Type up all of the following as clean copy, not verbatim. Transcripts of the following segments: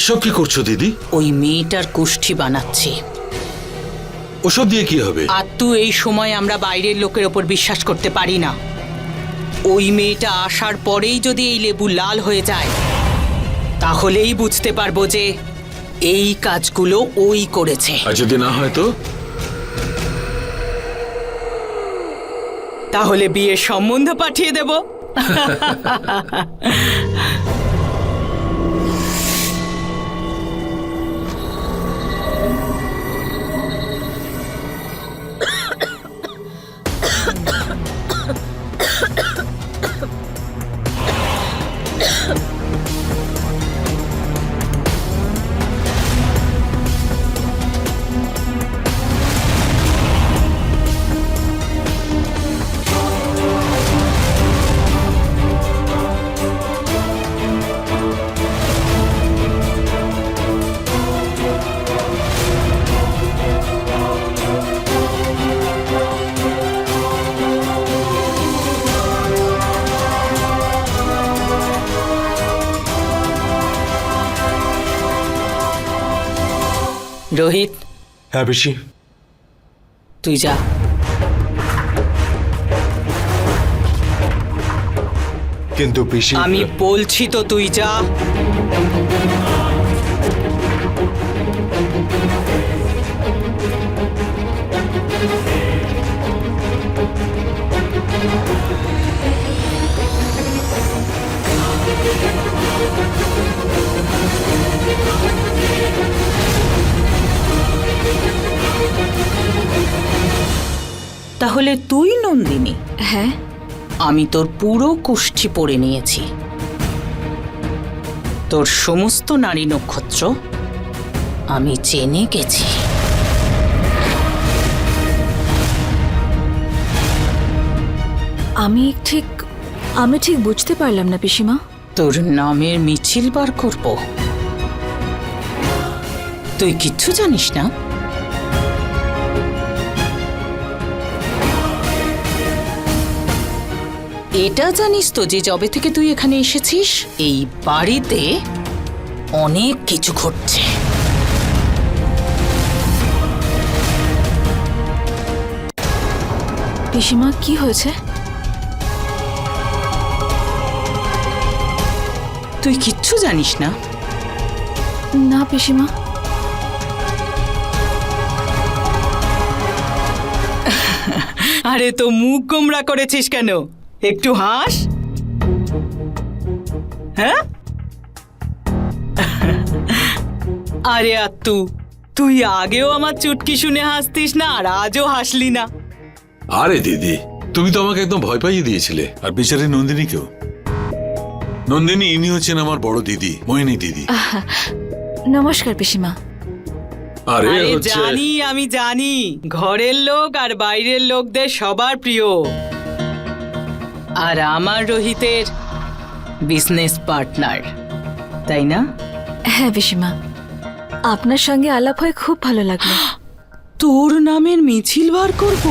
এসব কি করছো দিদি? ওই মেয়েটার কুষ্ঠি বানাচ্ছি। ওসব দিয়ে কি হবে? আর তুই এই সময় আমরা বাইরের লোকের ওপর বিশ্বাস করতে পারি না। ওই মেয়েটা আসার পরেই যদি এই লেবু লাল হয়ে যায় তাহলেই বুঝতে পারবো যে এই কাজগুলো ওই করেছে। আর যদি না হয় তো? তাহলে বিয়ের সম্বন্ধ পাঠিয়ে দেব। রোহিত, হ্যাঁ পিসি। তুই যা। কিন্তু পিসি, আমি বলছি তো তুই যা। তাহলে তুই নন্দিনী? হ্যাঁ। আমি তোর পুরো কুষ্ঠি পড়ে নিয়েছি। তোর সমস্ত নারী নক্ষত্র আমি জেনে গেছি। আমি ঠিক বুঝতে পারলাম না পিসিমা। তোর নামের মিছিল বার করব। তুই কিচ্ছু জানিস না? এটা জানিস তো যে যবে থেকে তুই এখানে এসেছিস এই বাড়িতে অনেক কিছু ঘটছে। পিসিমা, কি হয়েছে? তুই কিচ্ছু জানিস না? না পিসিমা। আরে তো মুখ গোমরা করেছিস কেন? একটু হাস। হ্যাঁ? আরে আত্তু, তুই আগেও আমার চুটকি শুনে হাসতিস না, আর আজও হাসলি না। আরে দিদি, তুমি তো আমাকে একদম ভয় পাইয়ে দিয়েছিলে। আর বিচারে নন্দিনীকেও। নন্দিনী ইনি হচ্ছেন আমার বড় দিদি, মোহিনী দিদি। নমস্কার পিসিমা। আরে আমি জানি ঘরের লোক আর বাইরের লোকদের সবার প্রিয়। আর আমার রোহিতের বিজনেস পার্টনার, তাই না? হ্যাঁ পিসিমা, আপনার সঙ্গে আলাপ হয়ে খুব ভালো লাগলো। তোর নামের মিছিল বার করব,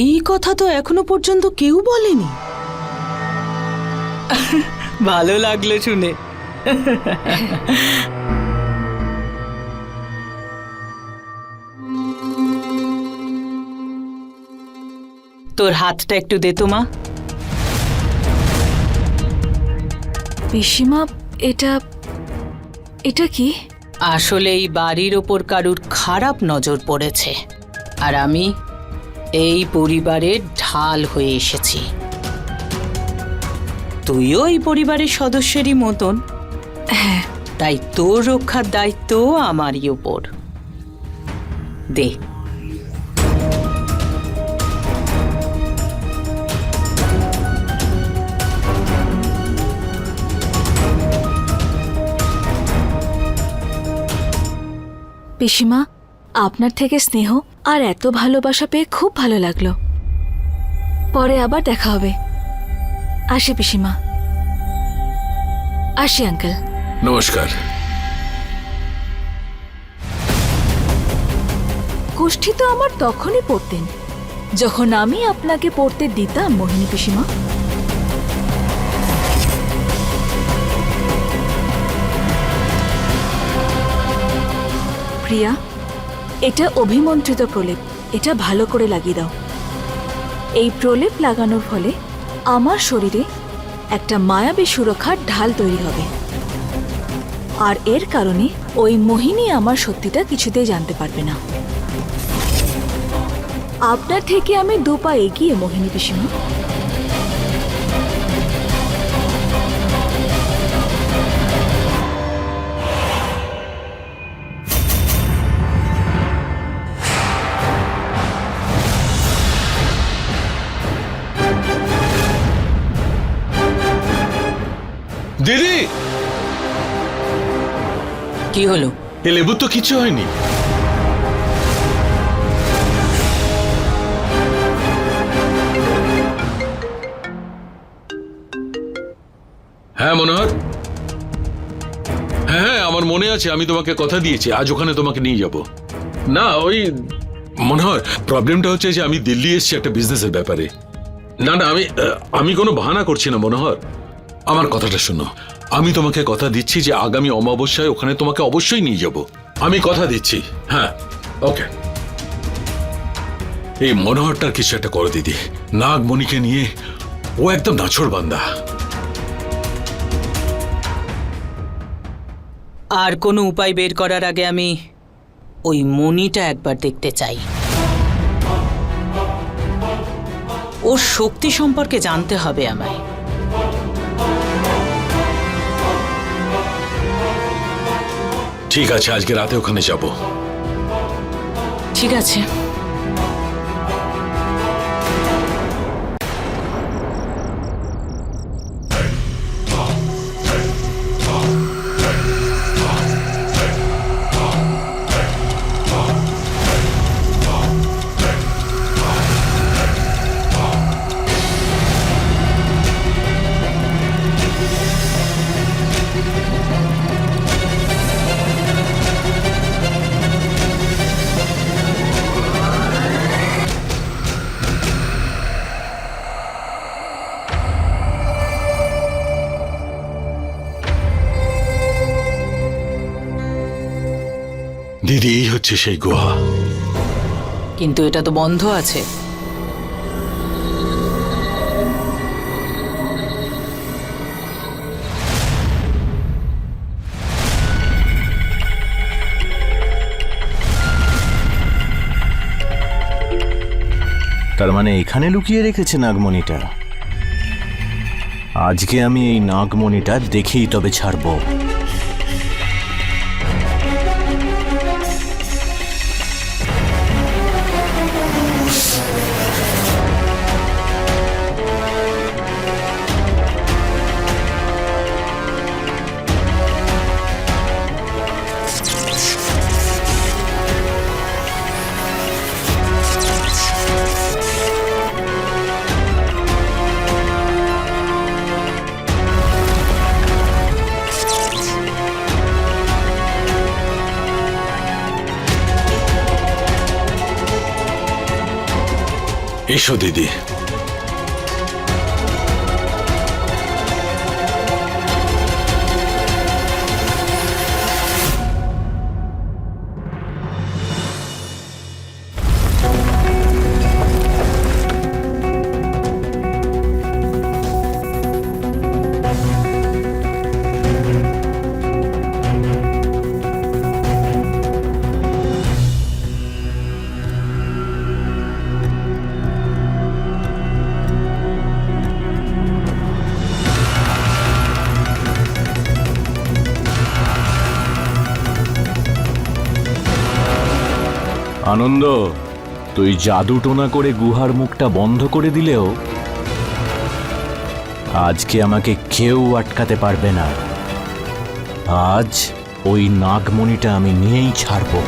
এই কথা তো এখনো পর্যন্ত কেউ বলেনি। ভালো লাগলো শুনে। তোর হাতটা একটু দে তো মা। পিসিমা, এটা কি? আসলে এই বাড়ির ওপর কারুর খারাপ নজর পড়েছে, আর আমি এই পরিবারের ঢাল হয়ে এসেছি। তুইও এই পরিবারের সদস্যেরই মতন। হ্যাঁ। তাই তোর রক্ষার দায়িত্ব আমারই ওপর। দে। পিসিমা, আপনার থেকে স্নেহ আর এত ভালোবাসা পেয়ে খুব ভালো লাগলো। পরে আবার দেখা হবে। আসি পিসিমা। আসি আঙ্কেল। নমস্কার। কুষ্ঠি তো আমার তখনই পড়তেন যখন আমি আপনাকে পড়তে দিতাম মোহিনী পিসিমা। প্রিয়া, এটা অভিমন্ত্রিত প্রলেপ। এটা ভালো করে লাগিয়ে দাও। এই প্রলেপ লাগানোর ফলে আমার শরীরে একটা মায়াবী সুরক্ষার ঢাল তৈরি হবে, আর এর কারণে ওই মোহিনী আমার সত্যিটা কিছুতেই জানতে পারবে না। আপনার থেকে আমি 2 পা এগিয়ে মোহিনী পিসিমা। দিদি, কি হলো? এ লেবুর তো কিছু হয়নি। হ্যাঁ মনোহর, হ্যাঁ হ্যাঁ আমার মনে আছে, আমি তোমাকে কথা দিয়েছি আজ ওখানে তোমাকে নিয়ে যাব। না ওই মনোহর, প্রবলেমটা হচ্ছে যে আমি দিল্লি এসেছি একটা বিজনেসের ব্যাপারে। না না, আমি কোনো বাহানা করছি না মনোহর, আমার কথাটা শোনো। আমি তোমাকে কথা দিচ্ছি যে আগামী অমাবস্যায় ওখানে তোমাকে অবশ্যই নিয়ে যাব, আমি কথা দিচ্ছি। হ্যাঁ ওকে। এই মনোহরটার কিছু একটা করো দিদি, নাগমণিকে নিয়ে ও একদম নাছোড় বান্দা। আর কোনো উপায় বের করার আগে আমি ওই মণিটা একবার দেখতে চাই। ওর শক্তি সম্পর্কে জানতে হবে আমায়। ঠিক আছে, আজকে রাতে ওখানে যাব। ঠিক আছে। দিদি, এই হচ্ছে সেই গুহা। কিন্তু এটা তো বন্ধ আছে। তার মানে এখানে লুকিয়ে রেখেছে নাগমণিটা। আজকে আমি এই নাগমণিটা দেখেই তবে ছাড়বো। এসো দিদি। আনন্দ, তুই জাদু টোনা করে গুহার মুখটা বন্ধ করে দিলেও আজকে আমাকে কেউ আটকাতে পারবে না। আজ ওই নাগমণিটা আমি নিয়েই ছাড়বো।